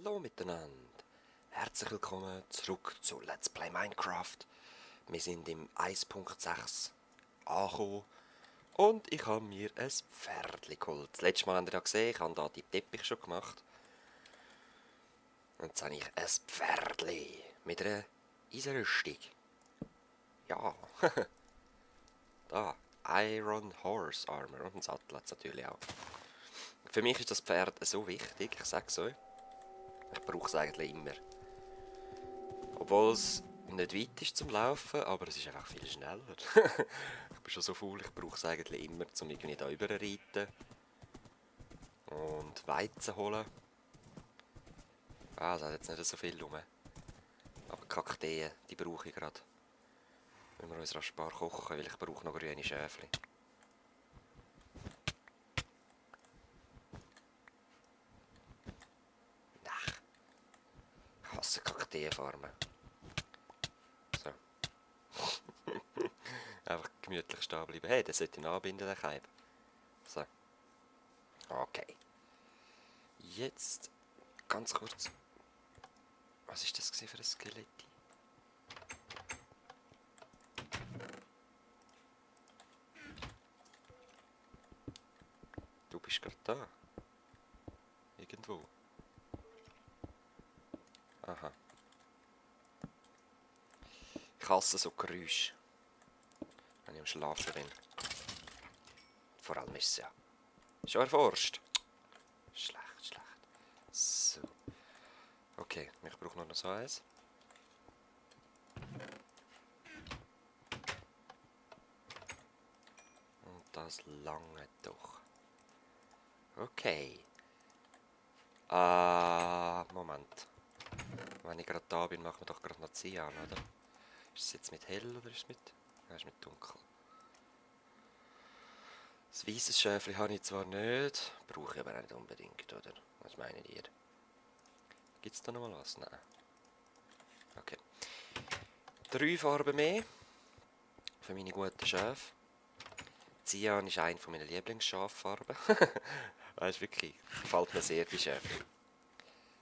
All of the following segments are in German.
Hallo miteinander. Herzlich willkommen zurück zu Let's Play Minecraft. Wir sind im 1.6 angekommen und ich habe mir ein Pferdli geholt. Das letzte Mal habt ihr ja gesehen, ich habe da die Teppich schon gemacht. Und jetzt habe ich ein Pferdli mit einer Eisenrüstung. Ja, da, Iron Horse Armor und ein Sattel hat es natürlich auch. Für mich ist das Pferd so wichtig, ich sage es euch. Ich brauche es eigentlich immer. Obwohl es nicht weit ist zum Laufen, aber es ist einfach viel schneller. Ich bin schon so faul, ich brauche es eigentlich immer, um irgendwie da rüberreiten. Und Weizen holen. Ah, es hat jetzt nicht so viel rum. Aber Kakteen, die brauche ich gerade. Wenn wir uns rasch ein paar kochen, weil ich brauche noch grüne Schäfchen. Ach, ich hasse Kakteenfarmen. So. Einfach gemütlich stehen bleiben. Hey, der sollte ihn anbinden, der Keib. So. Okay. Jetzt ganz kurz. Was ist das für ein Skelett? Du bist gerade da. Irgendwo. Aha. Ich hasse so Geräusche, wenn ich am Schlafen bin. Vor allem ist es ja schon erforscht. Schlecht, schlecht. So. Okay, ich brauche noch so eins. Und das lange doch. Okay. Moment. Wenn ich gerade da bin, machen wir doch gerade noch Cyan, oder? Ist es jetzt mit hell oder ist es mit... Nein, ist mit dunkel. Das weißes Schäfli habe ich zwar nicht, brauche ich aber nicht unbedingt, oder? Was meint ihr? Gibt es da noch mal was? Nein. Okay. 3 Farben mehr für meine guten Schäfe. Cyan ist eine meiner Lieblingsschaffarben. Das ist wirklich, gefällt mir sehr, die Schäfchen.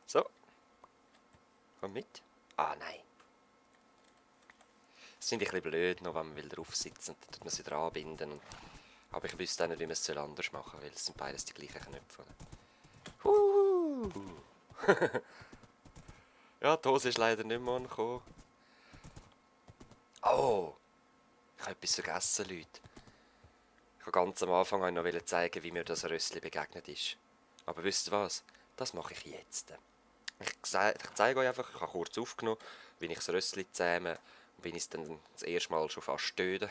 So. Komm mit. Ah, nein. Das finde ich ein bisschen blöd, noch wenn man will drauf sitzen, dann tut man sie dran anbinden. Aber ich wüsste auch nicht, wie man es anders machen soll, weil es sind beides die gleichen Knöpfe. Ja, die Hose ist leider nicht mehr angekommen. Oh! Ich habe etwas vergessen, Leute. Ich wollte ganz am Anfang noch zeigen, wie mir das Rössli begegnet ist. Aber wisst ihr was? Das mache ich jetzt. Ich zeige euch einfach, ich habe kurz aufgenommen, wie ich das Rössli zähme und wie ich es dann das erste Mal schon fast töte.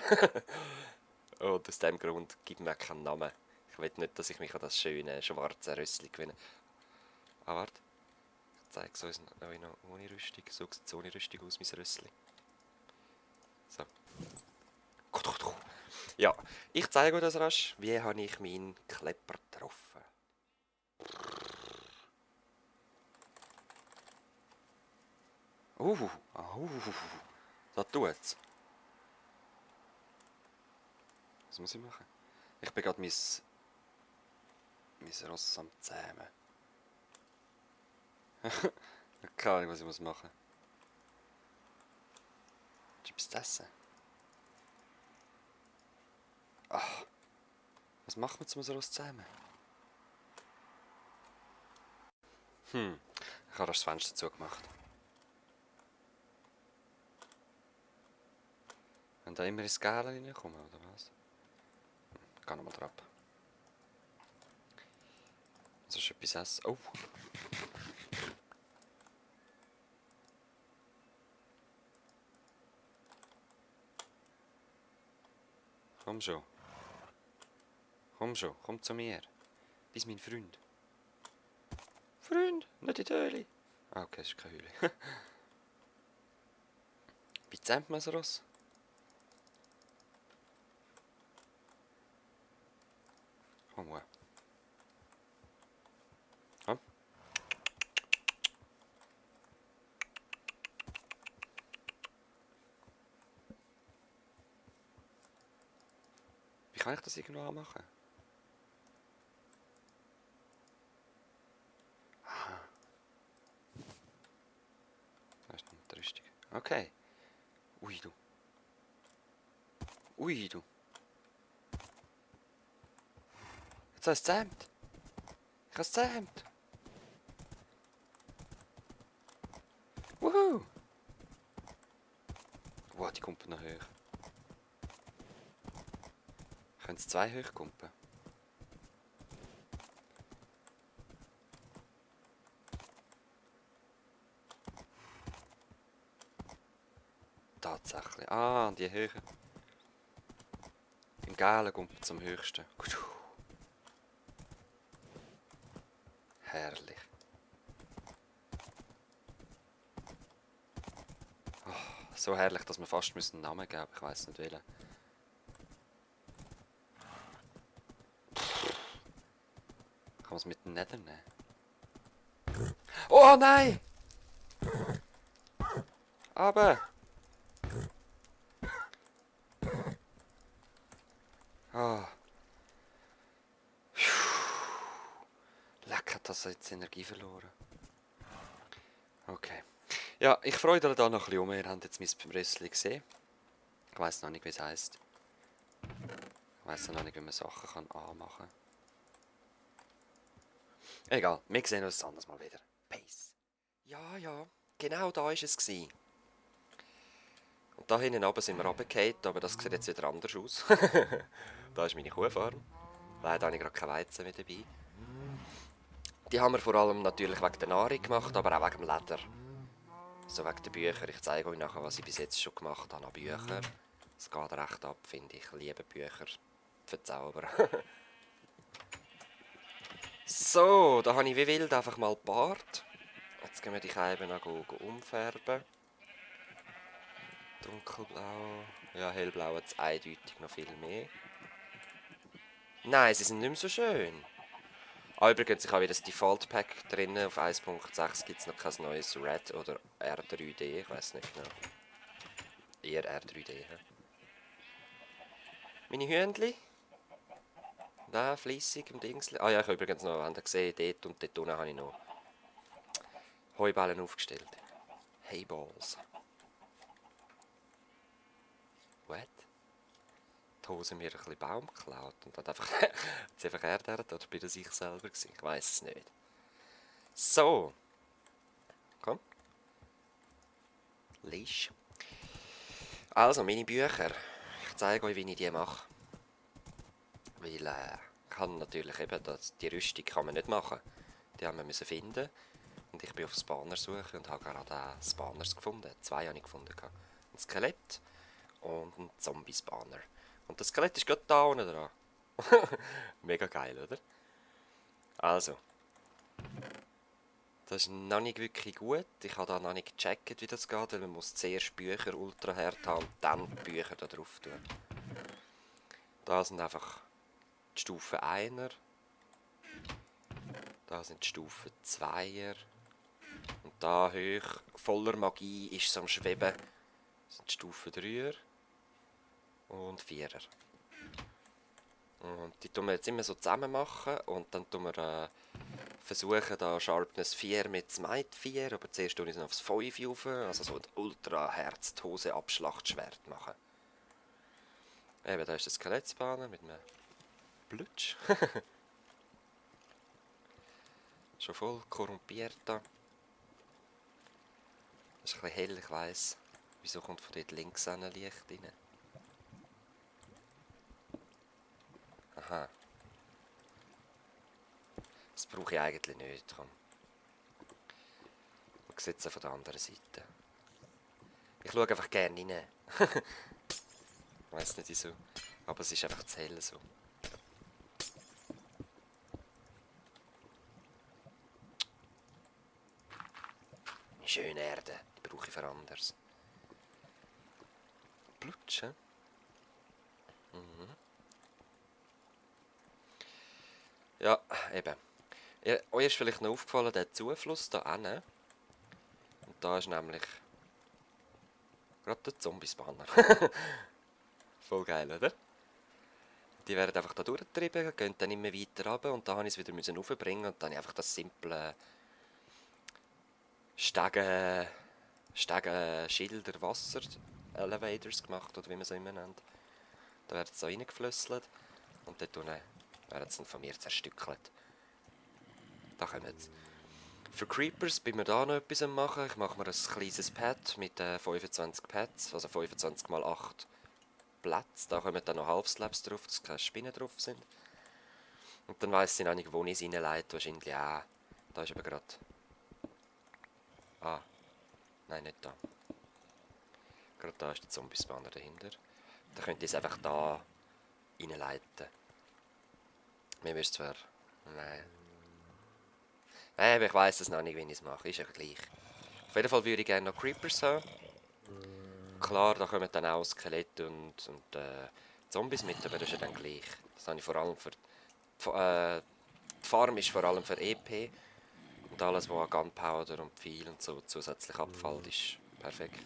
Und aus diesem Grund gibt mir keinen Namen. Ich will nicht, dass ich mich an das schöne schwarze Rössli gewinne. Ah, warte. Ich zeige es euch noch ohne Rüstung. So sieht es ohne Rüstung aus, mein Rössli. So. Ja, ich zeige euch das rasch. Wie habe ich meinen Klepper getroffen? Da tut's. Was muss ich machen? Ich bin gerade mein Ross am Zähmen. Keine Ahnung, was ich machen muss. Willst du etwas zu essen? Ach, was macht man zum Ross zähmen? Ich habe das Fenster zugemacht. Wenn da immer ins Gale reinkommen, oder was? Ich gehe nochmal drauf. Sollst du etwas essen? Oh! Komm schon. Komm schon, komm zu mir. Bist mein Freund. Freund, nicht in die Höhle. Ah, okay, das ist keine Höhle. Wie zähmt man ein Ross? Komm mal. Komm. Wie kann ich das irgendwo anmachen? Aha. Okay. Ui, du. Ui, du. Jetzt hast du es gezähmt. Ich habe es gezähmt. Wuhu. Wow, die kommt noch hoch. Können es 2 hochkumpen? Tatsächlich. Ah, die Höhe. Im Gelen kommt zum höchsten. Herrlich. Oh, so herrlich, dass wir fast einen Namen geben müssen. Ich weiss nicht welchen. Kann man es mit dem Nether nehmen? Oh nein! Aber! Ah. Leck, hat das jetzt Energie verloren. Okay. Ja, ich freue mich da noch ein bisschen um. Ihr habt jetzt mein Rössli gesehen. Ich weiss noch nicht, wie es heisst. Ich weiss noch nicht, wie man Sachen kann anmachen kann. Egal, wir sehen uns anders mal wieder. Peace. Ja, ja, genau da war es. Und da hinten oben sind wir runtergefallen, aber das sieht jetzt wieder anders aus. Da ist meine Kuhfarm. Leider habe ich gerade kein Weizen mehr dabei. Die haben wir vor allem natürlich wegen der Nahrung gemacht, aber auch wegen dem Leder. So wegen der Bücher. Ich zeige euch nachher, was ich bis jetzt schon gemacht habe an Büchern. Es geht recht ab, finde ich. Ich liebe Bücher verzaubern. So, da habe ich wie wild einfach mal gepaart. Jetzt gehen wir die Scheiben noch umfärben. Dunkelblau. Ja, hellblau hat es eindeutig noch viel mehr. Nein, sie sind nicht mehr so schön. Ah, übrigens, ich habe wieder das Default Pack drin. Auf 1.6 gibt es noch kein neues Red oder R3D. Ich weiß nicht genau. Eher R3D. He? Meine Hühnchen. Da, fleissig im Dingsli. Ah ja, ich habe übrigens noch, habt ihr gesehen, dort und dort unten habe ich noch Heuballen aufgestellt. Hayballs. What? Die Hose mir ein bisschen Baum geklaut und hat einfach, hat einfach erdert oder bin das ich selber gewesen? Ich weiß es nicht. So. Komm. Lies. Also, meine Bücher. Ich zeige euch, wie ich die mache. Weil, kann natürlich eben, die Rüstung kann man nicht machen. Die haben wir müssen finden. Und ich bin auf Spawnersuche und habe gerade Spawners gefunden. 2 habe ich gefunden. Ein Skelett und ein Zombie-Spawner. Und das Skelett ist gerade da unten dran. Mega geil, oder? Also. Das ist noch nicht wirklich gut. Ich habe da noch nicht gecheckt, wie das geht, weil man muss zuerst Bücher ultra hart haben und dann die Bücher da drauf tun. Da sind einfach die Stufe 1er. Da sind die Stufe 2er. Und da hoch, voller Magie, ist es am Schweben. Das sind die Stufe 3er und 4er. Und die tun wir jetzt immer so zusammen machen und dann tun wir versuchen da Sharpness 4 mit Smite 4, aber zuerst tue ich es aufs 5 rauf, also so ein ultra herz hose abschlachtschwert machen. Eben, da ist der Skelettspanner mit einem Blutsch. Schon voll korrumpiert da. Das ist ein bisschen hell, ich weiss. Wieso kommt von dort links ein Licht rein? Aha. Das brauche ich eigentlich nicht. Komm. Man sieht es von der anderen Seite. Ich schaue einfach gerne rein. Ich weiss nicht wieso. Aber es ist einfach zu hell so. Schöne Erde, die brauche ich für anders. Blutschen? Mhm. Ja, eben. Ja, euch ist vielleicht noch aufgefallen, der Zufluss da hinten. Und da ist nämlich gerade der Zombie-Spanner. Voll geil, oder? Die werden einfach da durchgetrieben, gehen dann immer weiter runter und da musste ich es wieder raufbringen und dann habe ich einfach das simple Stegen Stege, Schilder, Wasser, Elevators gemacht, oder wie man sie immer nennt. Da werden sie so reingeflüsselt und dort unten werden sie dann von mir zerstückelt. Da kommen sie. Für Creepers bin mir da noch etwas am machen. Ich mache mir ein kleines Pad mit 25 Pads, also 25 mal 8 Plätze. Da kommen dann noch Half-Slabs drauf, dass keine Spinnen drauf sind. Und dann weiss ich noch nicht, wo ich es reinleite. Wahrscheinlich auch. Da ist aber gerade... Ah. Nein, nicht da. Gerade da ist der Zombie-Spawner dahinter. Da könnte ich es einfach da reinleiten. Mir ist zwar... Nein. Nein, aber ich weiss es noch nicht, wie ich es mache. Ist ja gleich. Auf jeden Fall würde ich gerne noch Creepers haben. Klar, da kommen dann auch Skelette und Zombies mit, aber das ist ja dann gleich. Das habe ich vor allem für... Die Farm ist vor allem für EP. Und alles, was an Gunpowder und Pfeil und so zusätzlich abfällt, ist perfekt.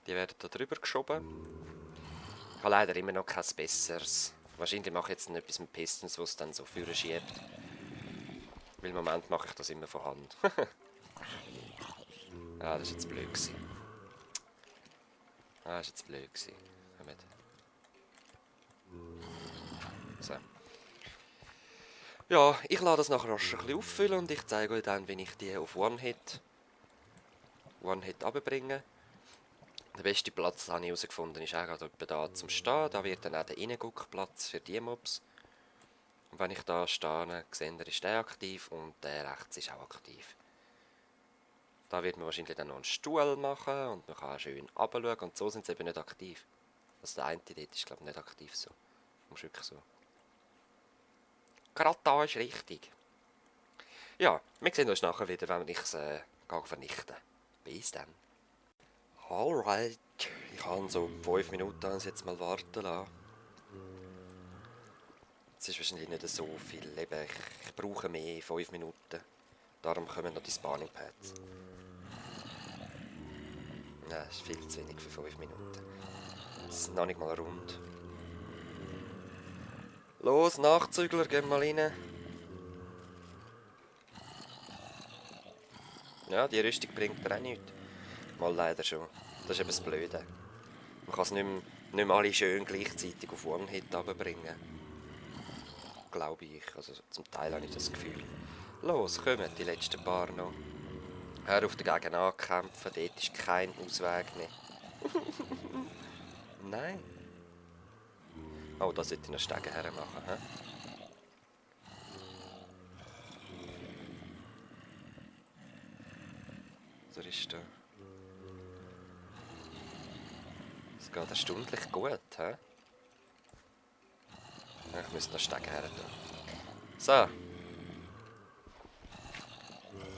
Die werden da drüber geschoben. Ich habe leider immer noch kein besseres. Wahrscheinlich mache ich jetzt etwas mit Pistons, was es dann so führen schiebt. Weil im Moment mache ich das immer von Hand. Ah, das ist jetzt blöd gewesen. Das ist jetzt blöd gewesen. So. Ja, ich lasse das nachher rasch ein bisschen auffüllen und ich zeige euch dann, wie ich die auf One-Hit runterbringe. Der beste Platz, habe ich herausgefunden, ist auch gerade etwa da zum Stehen. Da wird dann auch der Innenguckplatz für die Mobs. Und wenn ich da stehe, seht ihr, ist der aktiv und der rechts ist auch aktiv. Da wird man wahrscheinlich dann noch einen Stuhl machen und man kann schön runterschauen und so sind sie eben nicht aktiv. Also der eine dort ist glaube ich nicht aktiv so. Du musst wirklich so. Gerade da ist richtig. Ja, wir sehen uns nachher wieder, wenn ich es vernichten. Bis dann. Alright, ich habe so 5 Minuten jetzt mal warten lassen. Es ist wahrscheinlich nicht so viel, eben, ich brauche mehr 5 Minuten. Darum kommen noch die Spawning Pads. Ja, das ist viel zu wenig für 5 Minuten. Das ist noch nicht mal rund. Los, Nachzügler, gehen mal rein. Ja, die Rüstung bringt mir auch nichts. Mal leider schon. Das ist eben das Blöde. Man kann es nicht mehr alle schön gleichzeitig auf One-Hit runterbringen. Glaube ich. Also zum Teil habe ich das Gefühl. Los, kommen die letzten paar noch. Hör auf dagegen ankämpfen, dort ist kein Ausweg mehr. Nein. Oh, da sollte ich noch Stegen hermachen. He? So ist der. Es geht erstaunlich gut. He? Ich muss noch Stegen her tun. So.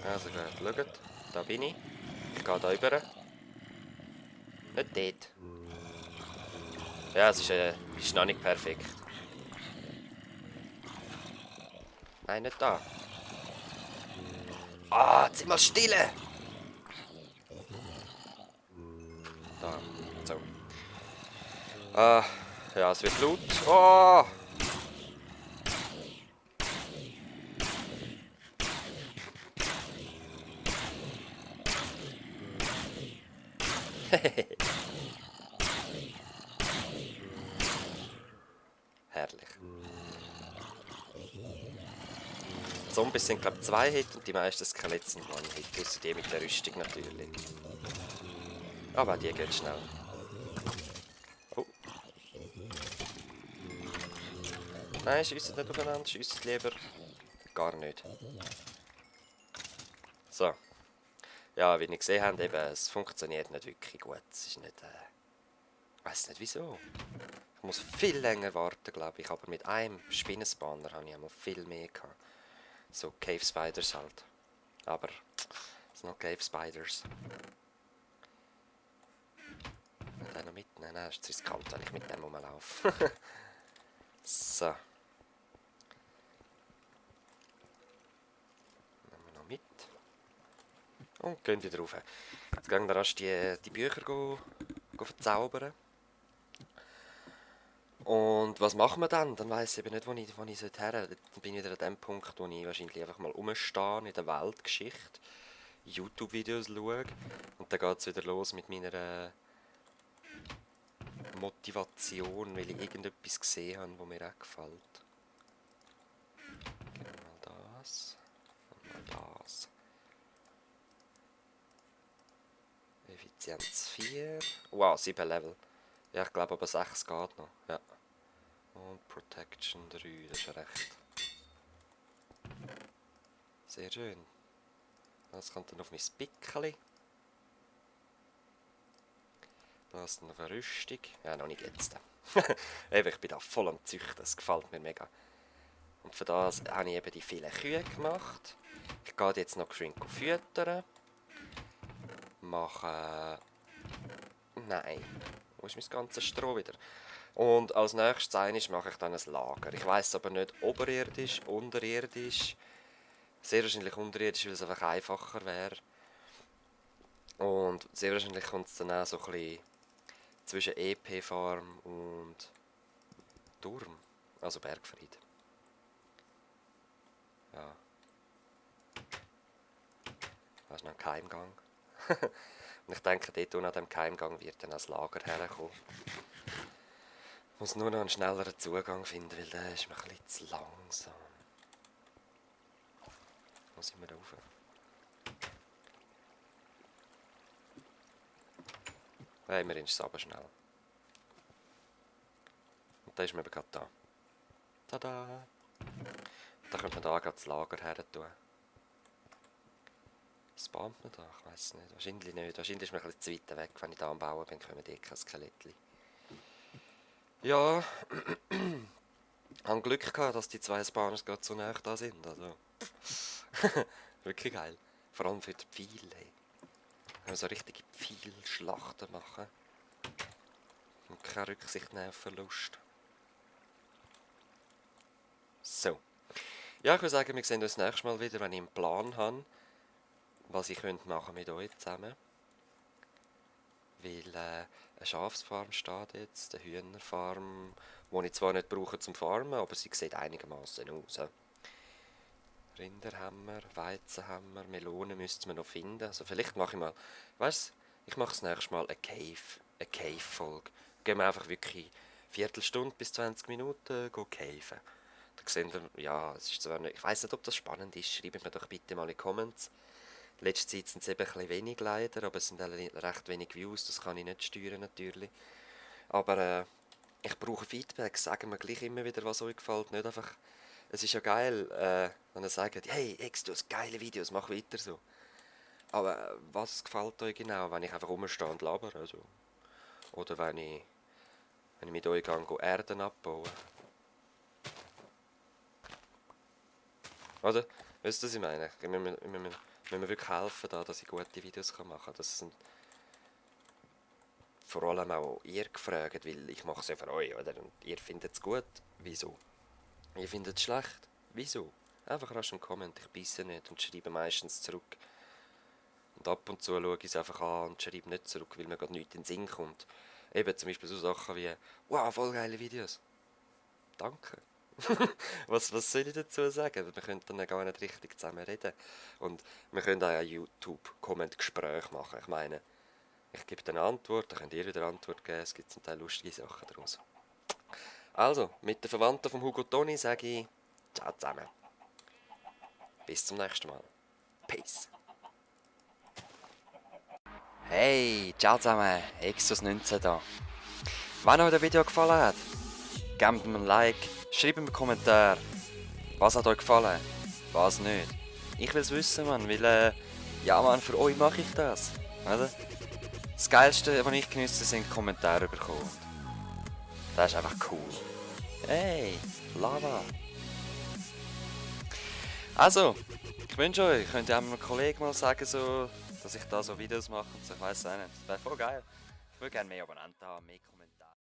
Also gut, schaut. Da bin ich. Ich gehe da rüber. Nicht dort. Ja, es ist noch nicht perfekt. Nein, nicht da. Ah, jetzt sind wir stille! Da, so. Ah, ja, es wird laut. Oh! Herrlich. Zombies sind glaube ich 2 Hit und die meisten Skelette sind 1 Hit, außer die mit der Rüstung natürlich. Aber die geht schnell. Oh. Nein, schiessen nicht aufeinander, schiessen lieber gar nicht. So. Ja, wie ihr gesehen habt, eben, es funktioniert nicht wirklich gut. Es ist nicht, ich weiss nicht wieso. Ich muss viel länger warten, glaube ich, aber mit einem Spinnenspanner habe ich einmal viel mehr gehabt. So Cave Spiders halt. Aber es sind noch Cave Spiders. Und den noch mitnehmen? Nein, das ist riskant, wenn ich mit dem rumlaufe. So. Nehmen wir noch mit. Und gehen wieder rauf. Jetzt gehen wir rasch die Bücher verzaubern. Und was machen wir dann? Dann weiss ich eben nicht, wo ich her soll. Dann bin ich wieder an dem Punkt, wo ich wahrscheinlich einfach mal rumstehe in der Weltgeschichte. YouTube-Videos schaue. Und dann geht es wieder los mit meiner Motivation, weil ich irgendetwas gesehen habe, das mir auch gefällt. Gehen wir mal das. Und mal das. Effizienz 4. Wow, 7 Level. Ja, ich glaube aber 6 geht noch. Ja. Und Protection 3, das ist ja recht. Sehr schön. Das kommt dann auf mein Pickeli. Das ist noch eine Rüstung. Ja, noch nicht jetzt. Eben, ich bin da voll am Züchten, das gefällt mir mega. Und für das habe ich eben die vielen Kühe gemacht. Ich gehe jetzt noch geschwind füttern. Mache... Nein. Wo ist mein ganzes Stroh wieder? Und als nächstes mache ich dann ein Lager. Ich weiss aber nicht oberirdisch, unterirdisch. Sehr wahrscheinlich unterirdisch, weil es einfach einfacher wäre. Und sehr wahrscheinlich kommt es dann auch so ein bisschen zwischen EP-Farm und Turm. Also Bergfried. Ja. Das ist noch ein Keimgang. Und ich denke, dort an diesem Keimgang wird dann das Lager herkommen. Ich muss nur noch einen schnelleren Zugang finden, weil der ist mir ein bisschen zu langsam. Wo sind wir da rauf? Immerhin ist es aber schnell. Und da ist man eben gerade da. Tada! Da könnte man da gerade das Lager her tun. Spawnt man da? Ich weiß es nicht. Wahrscheinlich nicht. Wahrscheinlich ist man ein bisschen zu weit weg. Wenn ich da am Bauen bin, kommen die kein Skelettchen. Ja. Ich habe Glück gehabt, dass die 2 Spawners gerade so nah da sind. Also. Wirklich geil. Vor allem für die Pfeile. Wenn wir so richtige Pfeilschlachten machen. Und keine Rücksicht nehmen auf Verlust. So. Ja, ich würde sagen, wir sehen uns das nächste Mal wieder, wenn ich einen Plan habe, was ich machen mit euch zusammen. Weil eine Schafsfarm steht jetzt, eine Hühnerfarm, die ich zwar nicht brauche zum Farmen, aber sie sieht einigermaßen aus. Rinder haben wir, Weizen haben wir, Melonen müssten wir noch finden. Also vielleicht mache ich mal, weißt du, ich mache das nächste Mal eine Cave-Folge. Gehen wir einfach wirklich eine Viertelstunde bis 20 Minuten caven. Da sehen wir, ja, es ist zwar nicht, ich weiss nicht, ob das spannend ist, schreibt mir doch bitte mal in die Comments. Letzte Zeit sind es eben ein bisschen wenig leider, aber es sind recht wenig Views, das kann ich nicht steuern natürlich. Aber ich brauche Feedback, sagen mir gleich immer wieder, was euch gefällt, nicht einfach... Es ist ja geil, wenn ihr sagt, hey, Ex, du hast geile Videos, mach weiter so. Aber was gefällt euch genau, wenn ich einfach rumstehe und labere? Also, oder wenn ich mit euch gehe, Erden abbauen? Oder? Wisst ihr, was ich meine? Wir müssen wirklich helfen, dass ich gute Videos machen kann. Das sind vor allem auch ihr gefragt, weil ich mache es ja für euch, oder? Und ihr findet es gut. Wieso? Ihr findet es schlecht. Wieso? Einfach rasch einen Comment, ich beiße nicht und schreibe meistens zurück. Und ab und zu schaue ich es einfach an und schreibe nicht zurück, weil mir gerade nichts in den Sinn kommt. Eben zum Beispiel so Sachen wie, wow, voll geile Videos. Danke. Was soll ich dazu sagen? Wir können dann gar nicht richtig zusammen reden. Und wir können auch ein YouTube-Comment-Gespräch machen. Ich meine, ich gebe eine Antwort, dann könnt ihr wieder eine Antwort geben. Es gibt zum Teil lustige Sachen daraus. Also, mit den Verwandten von Hugo Toni sage ich ciao zusammen. Bis zum nächsten Mal. Peace. Hey, ciao zusammen, Exos19 da. Wenn euch das Video gefallen hat, gebt mir ein Like, schreibt mir einen Kommentar. Was hat euch gefallen? Was nicht? Ich will es wissen, Mann, weil, ja Mann, für euch mache ich das. Oder? Das Geilste, was ich genieße, sind Kommentare bekommen. Das ist einfach cool. Hey, Lava. Also, ich wünsche euch, könnt ihr einem Kollegen mal sagen, so, dass ich da so Videos mache und so, ich weiss auch nicht. Das wäre voll geil. Ich würde gerne mehr Abonnenten haben, mehr Kommentare.